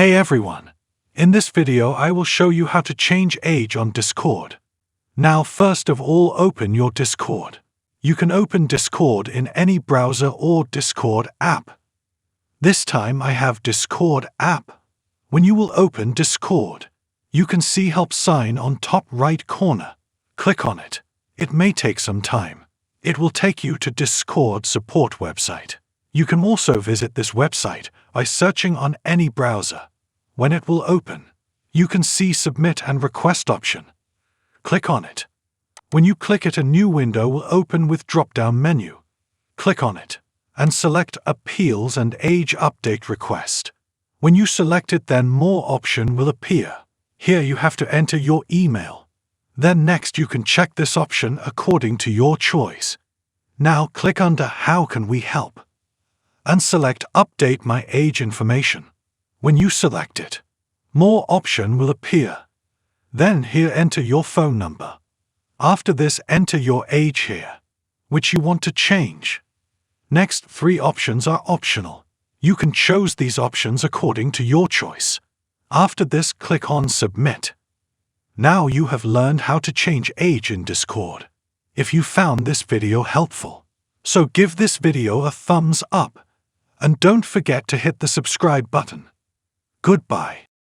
Hey everyone! In this video I will show you how to change age on Discord. Now first of all open your Discord. You can open Discord in any browser or Discord app. This time I have Discord app. When you will open Discord, you can see help sign on top right corner. Click on it. It may take some time. It will take you to Discord support website. You can also visit this website by searching on any browser. When it will open, you can see Submit and Request option. Click on it. When you click it, a new window will open with drop-down menu. Click on it and select Appeals and Age Update Request. When you select it, then More option will appear. Here you have to enter your email. Then next you can check this option according to your choice. Now click under How can we help? And select Update my age information. When you select it, More option will appear. Then here enter your phone number. After this enter your age here, which you want to change. Next 3 options are optional. You can choose these options according to your choice. After this click on Submit. Now you have learned how to change age in Discord. If you found this video helpful, so give this video a thumbs up. And don't forget to hit the subscribe button. Goodbye.